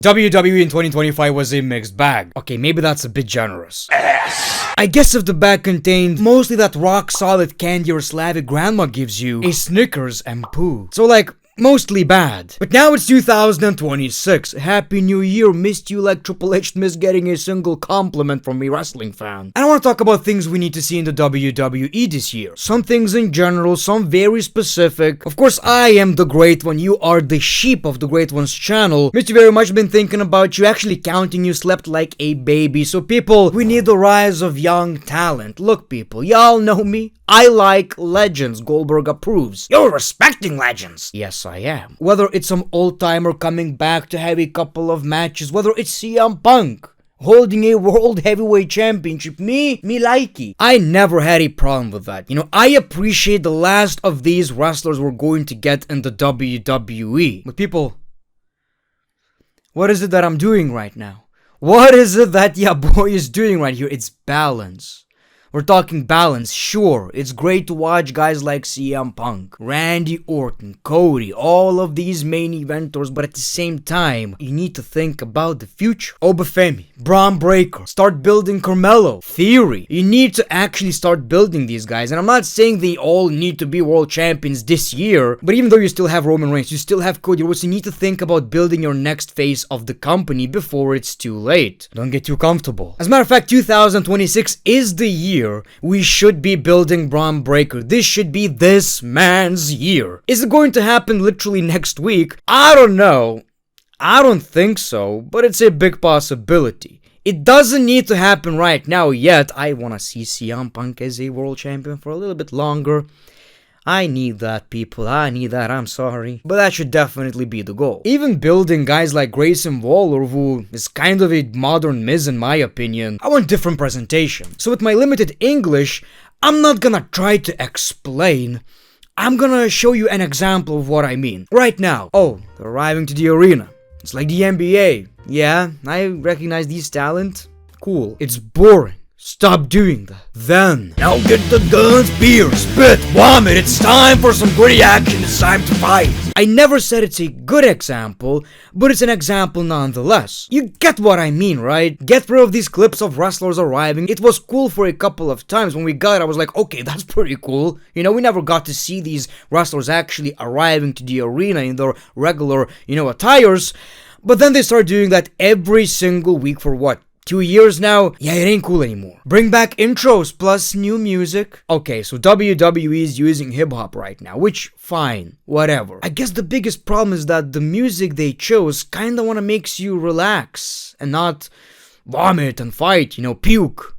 WWE in 2025 was a mixed bag. Okay, maybe that's a bit generous. I guess if the bag contained mostly that rock solid candy your Slavic grandma gives you, a Snickers and poo. So like, mostly bad. But now it's 2026. Happy New Year. Missed you like Triple H missed getting a single compliment from a wrestling fan. And I want to talk about things we need to see in the WWE this year. Some things in general, some very specific. Of course, I am the Great One. You are the sheep of the Great One's channel. Missed you very much. Been thinking about you, actually counting you, slept like a baby. So people, we need the rise of young talent. Look people, y'all know me. I like legends. Goldberg approves. You're respecting legends. Yes, I am. Whether it's some old-timer coming back to have a couple of matches, whether it's CM Punk holding a World Heavyweight Championship, me likey. I never had a problem with that. You know, I appreciate the last of these wrestlers we're going to get in the WWE. But people, what is it that I'm doing right now? What is it that ya boy is doing right here? It's balance. We're talking balance, sure, it's great to watch guys like CM Punk, Randy Orton, Cody, all of these main eventers, but at the same time, you need to think about the future. Obafemi, Braun Breaker, start building Carmelo, Theory. You need to actually start building these guys, and I'm not saying they all need to be world champions this year, but even though you still have Roman Reigns, you still have Cody Rhodes, you need to think about building your next phase of the company before it's too late. Don't get too comfortable. As a matter of fact, 2026 is the year we should be building Braun Breaker. This should be this man's year. Is it going to happen literally next week? I don't know. I don't think so, but it's a big possibility. It doesn't need to happen right now yet. I want to see CM Punk as a world champion for a little bit longer. I need that, people. I need that. I'm sorry. But that should definitely be the goal. Even building guys like Grayson Waller, who is kind of a modern Miz in my opinion, I want different presentation. So with my limited English, I'm not gonna try to explain. I'm gonna show you an example of what I mean. Right now. Oh, they're arriving to the arena. It's like the NBA. Yeah, I recognize these talent. Cool. It's boring. Stop doing that. Then, now get the guns, beer, spit, vomit. It's time for some gritty action. It's time to fight. I never said it's a good example, but it's an example nonetheless. You get what I mean, right? Get rid of these clips of wrestlers arriving. It was cool for a couple of times. When we got it, I was like, okay, that's pretty cool. You know, we never got to see these wrestlers actually arriving to the arena in their regular, attires. But then they start doing that every single week for what? 2 years now? Yeah, it ain't cool anymore. Bring back intros plus new music. Okay, so WWE is using hip-hop right now, which, fine, whatever. I guess the biggest problem is that the music they chose kinda wanna makes you relax and not vomit and fight, puke.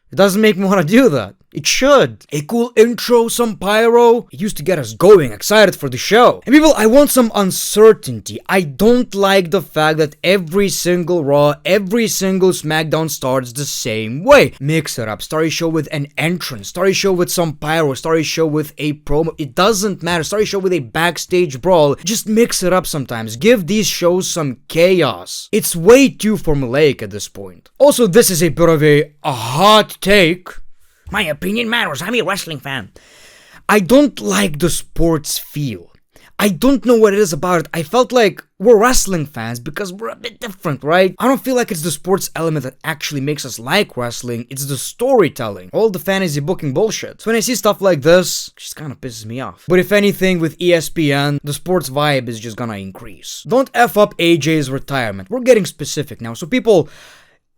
It doesn't make me wanna do that. It should. A cool intro, some pyro. It used to get us going, excited for the show. And people, I want some uncertainty. I don't like the fact that every single Raw, every single SmackDown starts the same way. Mix it up. Start a show with an entrance. Start a show with some pyro. Start a show with a promo. It doesn't matter. Start a show with a backstage brawl. Just mix it up sometimes. Give these shows some chaos. It's way too formulaic at this point. Also, this is a bit of a hot take. My opinion matters. I'm a wrestling fan. I don't like the sports feel. I don't know what it is about it. I felt like we're wrestling fans because we're a bit different, right? I don't feel like it's the sports element that actually makes us like wrestling. It's the storytelling. All the fantasy booking bullshit. So when I see stuff like this, it just kind of pisses me off. But if anything, with ESPN, the sports vibe is just gonna increase. Don't F up AJ's retirement. We're getting specific now. So people,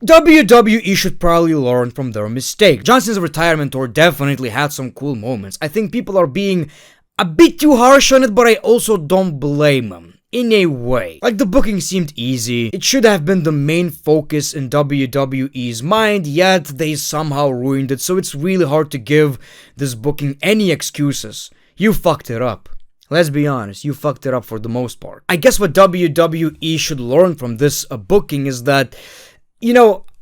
WWE should probably learn from their mistake. John Cena's retirement tour definitely had some cool moments. I think people are being a bit too harsh on it, but I also don't blame them. In a way. Like, the booking seemed easy. It should have been the main focus in WWE's mind, yet they somehow ruined it, so it's really hard to give this booking any excuses. You fucked it up. Let's be honest, you fucked it up for the most part. I guess what WWE should learn from this booking is that,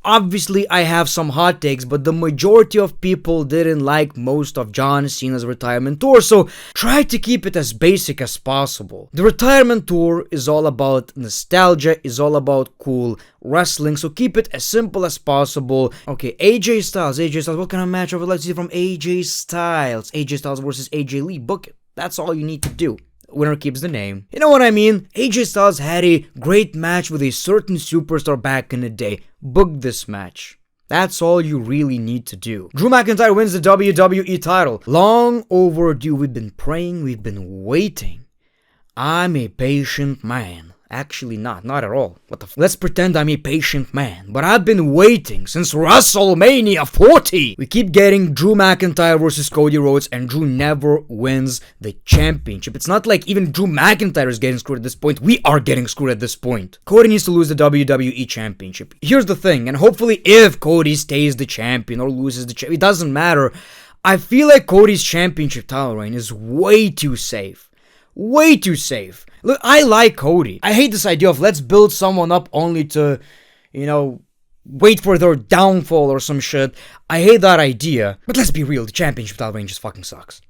obviously I have some hot takes, but the majority of people didn't like most of John Cena's retirement tour, so try to keep it as basic as possible. The retirement tour is all about nostalgia, is all about cool wrestling, so keep it as simple as possible. Okay, AJ Styles, what kind of match I would like to see from AJ Styles? AJ Styles versus AJ Lee, book it. That's all you need to do. winner keeps the name. You know what I mean? AJ Styles had a great match with a certain superstar back in the day. Book this match. That's all you really need to do. Drew McIntyre wins the WWE title. Long overdue. We've been praying, we've been waiting. I'm a patient man. Actually not at all. Let's pretend I'm a patient man. But I've been waiting since WrestleMania 40. We keep getting Drew McIntyre versus Cody Rhodes and Drew never wins the championship. It's not like even Drew McIntyre is getting screwed at this point. We are getting screwed at this point. Cody needs to lose the WWE championship. Here's the thing, and hopefully if Cody stays the champion or loses the champion, it doesn't matter. I feel like Cody's championship title reign is way too safe. Way too safe. Look, I like Cody. I hate this idea of let's build someone up only to, wait for their downfall or some shit. I hate that idea. But let's be real, the championship title reign just fucking sucks.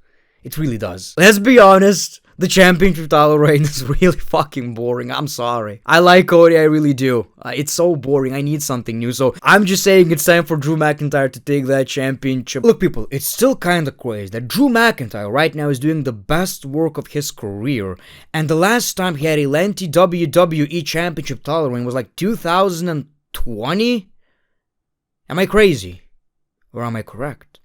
It really does. Let's be honest. The championship title reign is really fucking boring. I'm sorry. I like Cody, I really do. It's so boring. I need something new. So I'm just saying it's time for Drew McIntyre to take that championship. Look, people, it's still kind of crazy that Drew McIntyre right now is doing the best work of his career. And the last time he had a lengthy WWE championship title reign was like 2020? Am I crazy? Or am I correct?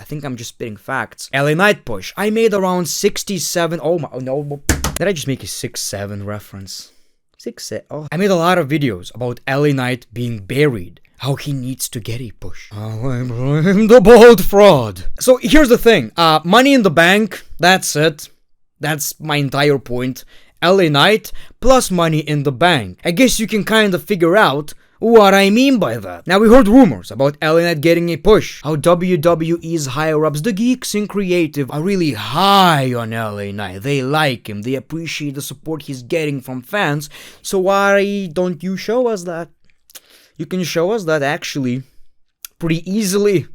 I think I'm just spitting facts. LA Knight push. I made around 67. Oh my, no. Did I just make a 6'7" reference? 6'7". Oh. I made a lot of videos about LA Knight being buried. How he needs to get a push. I'm the bold fraud. So here's the thing. Money in the Bank. That's it. That's my entire point. LA Knight plus Money in the Bank. I guess you can kind of figure out what I mean by that. Now we heard rumors about LA Knight getting a push. How WWE's higher-ups, the geeks in creative, are really high on LA Knight. They like him. They appreciate the support he's getting from fans. So why don't you show us that? You can show us that actually pretty easily.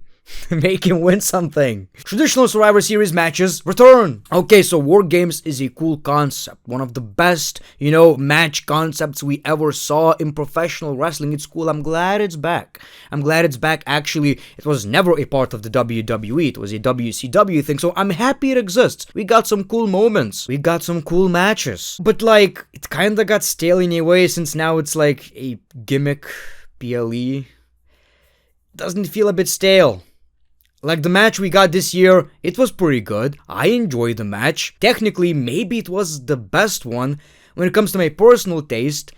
Make him win something. Traditional Survivor Series matches return. Okay, so War Games is a cool concept. One of the best, match concepts we ever saw in professional wrestling. It's cool. I'm glad it's back. Actually, it was never a part of the WWE. It was a WCW thing, so I'm happy it exists. We got some cool moments. We got some cool matches. But, it kinda got stale in a way since now it's like a gimmick PLE. Doesn't it feel a bit stale? Like the match we got this year, it was pretty good. I enjoyed the match. Technically, maybe it was the best one. When it comes to my personal taste,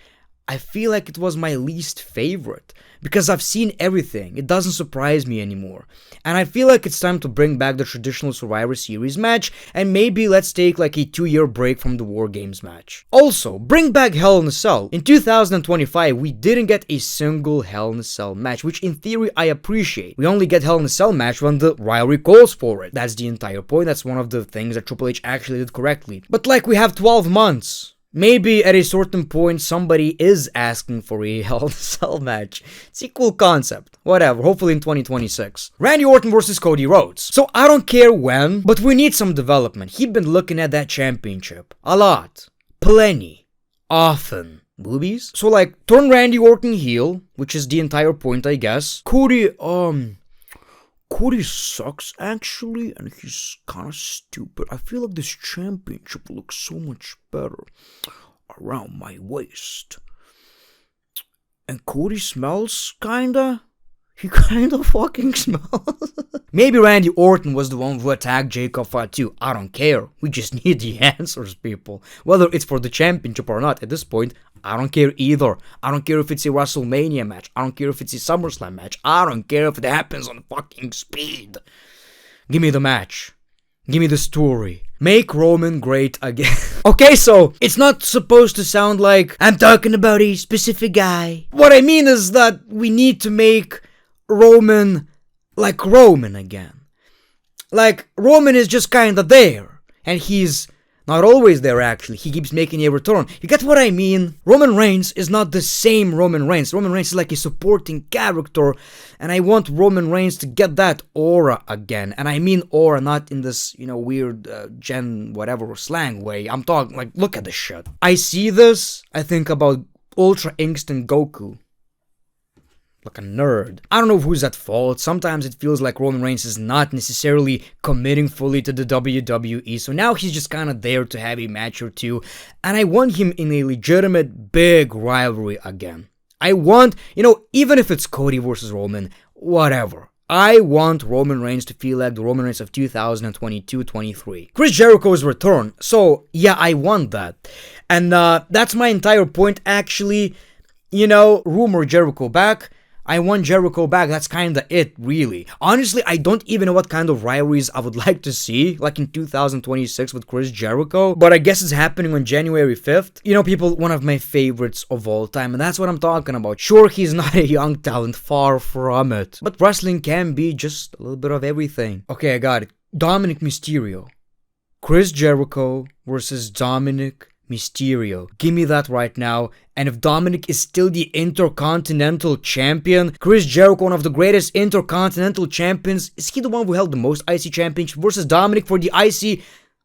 I feel like it was my least favorite. Because I've seen everything. It doesn't surprise me anymore. And I feel like it's time to bring back the traditional Survivor Series match. And maybe let's take a 2-year break from the War Games match. Also, bring back Hell in a Cell. In 2025, we didn't get a single Hell in a Cell match, which in theory I appreciate. We only get Hell in a Cell match when the rivalry calls for it. That's the entire point. That's one of the things that Triple H actually did correctly. But we have 12 months. Maybe at a certain point somebody is asking for a Hell in a Cell match. It's a cool concept. Whatever, hopefully in 2026. Randy Orton versus Cody Rhodes. So I don't care when, but we need some development. He's been looking at that championship. A lot. Plenty. Often. Boobies? So turn Randy Orton heel, which is the entire point I guess. Cody sucks actually, and he's kind of stupid. I feel like this championship looks so much better around my waist. And Cody smells kinda. He kinda fucking smells. Maybe Randy Orton was the one who attacked Jacob Fatu. I don't care. We just need the answers, people. Whether it's for the championship or not, at this point, I don't care either. I don't care if it's a WrestleMania match. I don't care if it's a SummerSlam match. I don't care if it happens on fucking speed. Give me the match. Give me the story. Make Roman great again. Okay, so it's not supposed to sound like I'm talking about a specific guy. What I mean is that we need to make Roman like Roman again. Roman is just kinda there. And he's not always there, actually. He keeps making a return. You get what I mean? Roman Reigns is not the same Roman Reigns. Roman Reigns is like a supporting character. And I want Roman Reigns to get that aura again. And I mean aura, not in this, weird gen whatever slang way. I'm talking, look at this shit. I see this, I think about Ultra Instinct Goku. like a nerd. I don't know who's at fault. Sometimes it feels like Roman Reigns is not necessarily committing fully to the WWE, so now he's just kind of there to have a match or two, and I want him in a legitimate big rivalry again. I want, even if it's Cody versus Roman, whatever. I want Roman Reigns to feel like the Roman Reigns of 2022-23. Chris Jericho's return, so yeah, I want that. And that's my entire point, actually. Rumor Jericho back. I want Jericho back. That's kinda it, really. Honestly, I don't even know what kind of rivalries I would like to see, like in 2026 with Chris Jericho, but I guess it's happening on January 5th. People, one of my favorites of all time, and that's what I'm talking about. Sure, he's not a young talent, far from it, but wrestling can be just a little bit of everything. Okay, I got it. Dominic Mysterio. Chris Jericho versus Dominic Mysterio. Give me that right now. And if Dominic is still the Intercontinental Champion, Chris Jericho, one of the greatest Intercontinental Champions, is he the one who held the most IC Championship versus Dominic for the IC?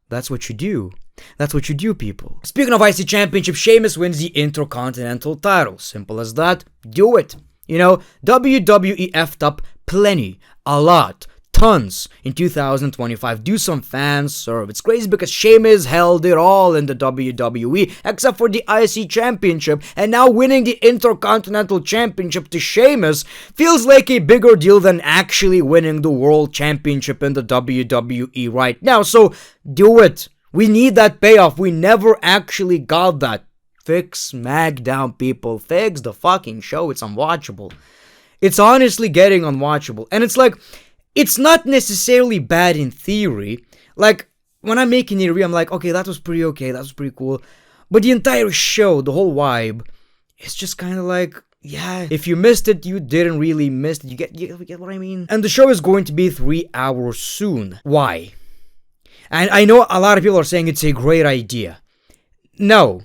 That's what you do. That's what you do, people. Speaking of IC Championship, Sheamus wins the Intercontinental title. Simple as that. Do it. WWE effed up plenty. A lot. Tons in 2025. Do some fan serve. It's crazy because Sheamus held it all in the WWE except for the IC Championship, and now winning the Intercontinental Championship to Sheamus feels like a bigger deal than actually winning the World Championship in the WWE right now. So do it. We need that payoff. We never actually got that. Fix SmackDown, people. Fix the fucking show. It's unwatchable. It's honestly getting unwatchable. And it's like, it's not necessarily bad in theory. Like, when I'm making a review, I'm like, okay, that was pretty okay, that was pretty cool. But the entire show, the whole vibe, it's just kind of like, yeah, if you missed it, you didn't really miss it. You get what I mean? And the show is going to be 3 hours soon. Why? And I know a lot of people are saying it's a great idea. No.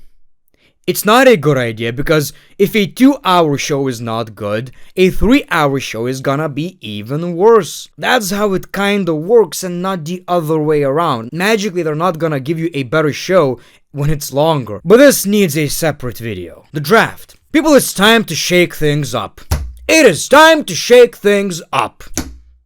It's not a good idea, because if a 2-hour show is not good, a 3-hour show is gonna be even worse. That's how it kinda works, and not the other way around. Magically, they're not gonna give you a better show when it's longer. But this needs a separate video. The draft. People, it's time to shake things up. It is time to shake things up.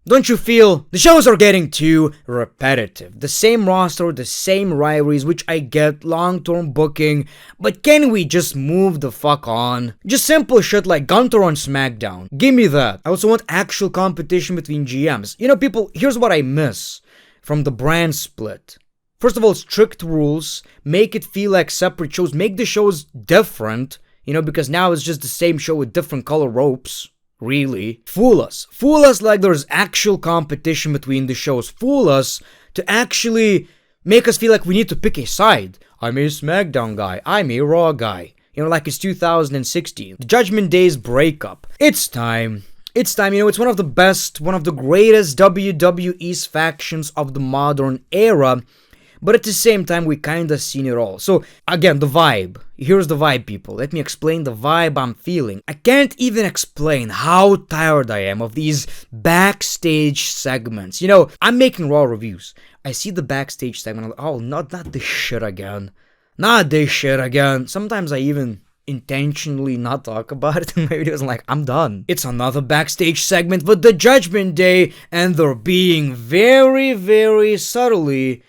Don't you feel the shows are getting too repetitive? The same roster, the same rivalries, which I get, long-term booking, but can we just move the fuck on? Just simple shit like Gunther on SmackDown. Give me that. I also want actual competition between GMs. People, here's what I miss from the brand split. First of all, strict rules, make it feel like separate shows, make the shows different, because now it's just the same show with different color ropes. Really. Fool us like there's actual competition between the shows. Fool us to actually make us feel like we need to pick a side. I'm a SmackDown guy, I'm a Raw guy. Like it's 2016. The Judgement Day's breakup. It's time. It's one of the best, one of the greatest WWE's factions of the modern era. But at the same time, we kinda seen it all. So, again, the vibe. Here's the vibe, people. Let me explain the vibe I'm feeling. I can't even explain how tired I am of these backstage segments. I'm making Raw reviews. I see the backstage segment, I'm like, oh, not this shit again. Not this shit again. Sometimes I even intentionally not talk about it in my videos. I'm like, I'm done. It's another backstage segment with the Judgment Day, and they're being very, very subtly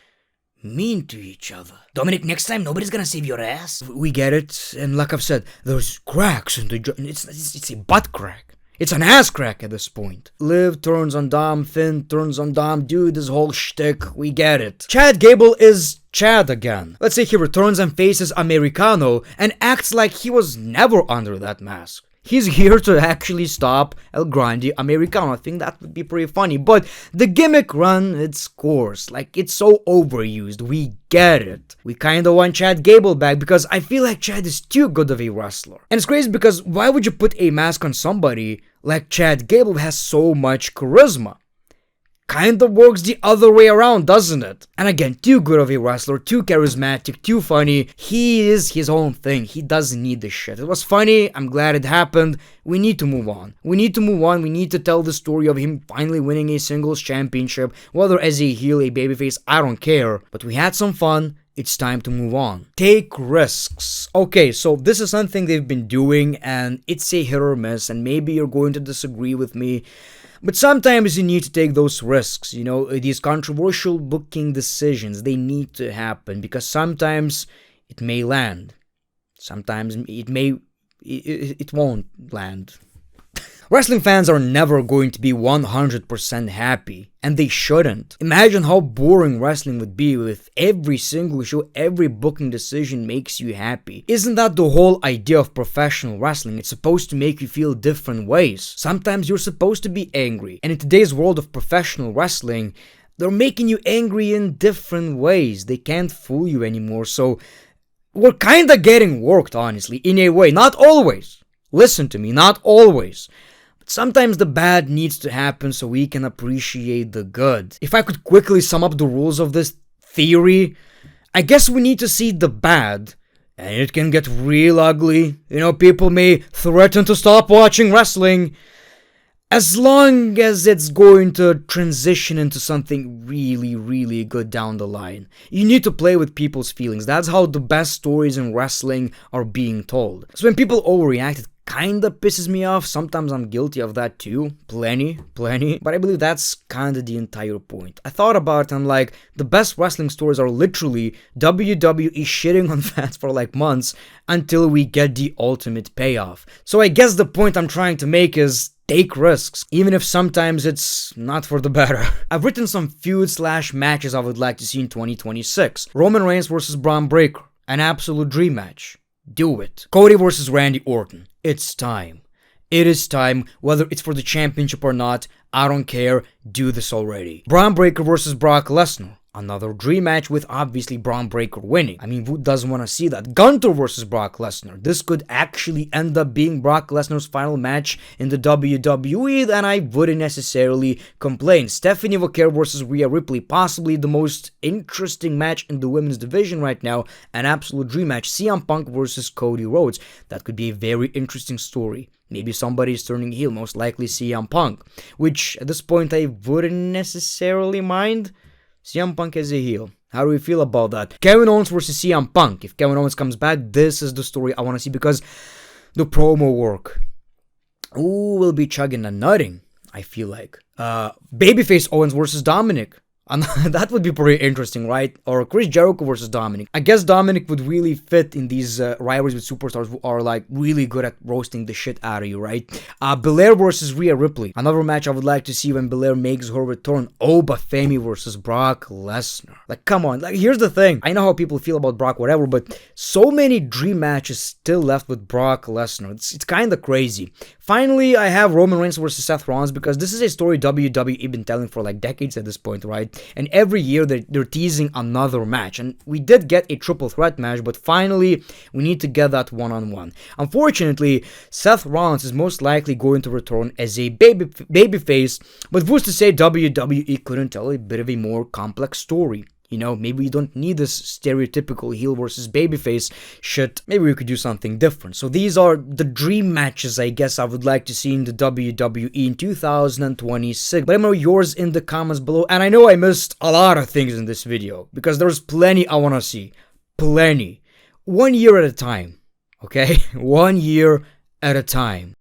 mean to each other. Dominic, next time nobody's gonna save your ass. We get it, and like I've said, there's cracks in the it's a butt crack. It's an ass crack at this point. Liv turns on Dom, Finn turns on Dom, dude, this whole shtick, we get it. Chad Gable is Chad again. Let's say he returns and faces Americano and acts like he was never under that mask. He's here to actually stop El Grande Americano. I think that would be pretty funny. But the gimmick run its course. Like, it's so overused. We get it. We kinda want Chad Gable back because I feel like Chad is too good of a wrestler. And it's crazy because why would you put a mask on somebody like Chad Gable who has so much charisma? Kinda works the other way around, doesn't it? And again, too good of a wrestler, too charismatic, too funny. He is his own thing. He doesn't need this shit. It was funny. I'm glad it happened. We need to move on. We need to tell the story of him finally winning a singles championship, whether as a heel, a babyface, I don't care. But we had some fun. it's time to move on. Take risks. Okay, so this is something they've been doing, and it's a hit or miss, and maybe you're going to disagree with me, but sometimes you need to take those risks. You know, these controversial booking decisions, they need to happen, because sometimes it may land. Sometimes it won't land. Wrestling fans are never going to be 100% happy, and they shouldn't. Imagine how boring wrestling would be if every single show, every booking decision makes you happy. Isn't that the whole idea of professional wrestling? It's supposed to make you feel different ways. Sometimes you're supposed to be angry, and in today's world of professional wrestling, they're making you angry in different ways. They can't fool you anymore, so we're kinda getting worked, honestly, in a way. Not always. Listen to me, not always. Sometimes the bad needs to happen so we can appreciate the good. If I could quickly sum up the rules of this theory, I guess we need to see the bad, and it can get real ugly. You know, people may threaten to stop watching wrestling, as long as it's going to transition into something really, really good down the line. You need to play with people's feelings. That's how the best stories in wrestling are being told. So when people overreact, it kinda pisses me off. Sometimes I'm guilty of that too. Plenty. But I believe that's kinda the entire point. I thought about it and I'm like, the best wrestling stories are literally WWE shitting on fans for like months until we get the ultimate payoff. So I guess the point I'm trying to make is take risks, even if sometimes it's not for the better. I've written some feud/matches I would like to see in 2026. Roman Reigns versus Braun Breaker, an absolute dream match. Do it. Cody versus Randy Orton. It's time. It is time, whether it's for the championship or not, I don't care, do this already. Braun Breaker versus Brock Lesnar. Another dream match with obviously Braun Breaker winning. I mean, who doesn't want to see that? Gunther versus Brock Lesnar. This could actually end up being Brock Lesnar's final match in the WWE, and I wouldn't necessarily complain. Stephanie Vaquer versus Rhea Ripley. Possibly the most interesting match in the women's division right now. An absolute dream match. CM Punk versus Cody Rhodes. That could be a very interesting story. Maybe somebody's turning heel, most likely CM Punk. Which, at this point, I wouldn't necessarily mind. CM Punk as a heel. How do we feel about that? Kevin Owens versus CM Punk. If Kevin Owens comes back, this is the story I want to see, because the promo work. Ooh, we'll be chugging and nutting, I feel like. Babyface Owens versus Dominic. And that would be pretty interesting, right? Or Chris Jericho versus Dominic. I guess Dominic would really fit in these rivalries with superstars who are like really good at roasting the shit out of you, right? Belair versus Rhea Ripley. Another match I would like to see when Belair makes her return. Bafemi versus Brock Lesnar. Like, come on. Like, here's the thing. I know how people feel about Brock, whatever, but so many dream matches still left with Brock Lesnar. It's kind of crazy. Finally, I have Roman Reigns versus Seth Rollins, because this is a story WWE been telling for like decades at this point, right? And every year they're teasing another match. And we did get a triple threat match, but finally we need to get that one-on-one. Unfortunately, Seth Rollins is most likely going to return as a babyface, but who's to say WWE couldn't tell a bit of a more complex story? You know, maybe you don't need this stereotypical heel versus babyface shit. Maybe we could do something different. So these are the dream matches I guess I would like to see in the WWE in 2026. Let me know yours in the comments below. And I know I missed a lot of things in this video, because there's plenty I want to see. Plenty. 1 year at a time. Okay? 1 year at a time.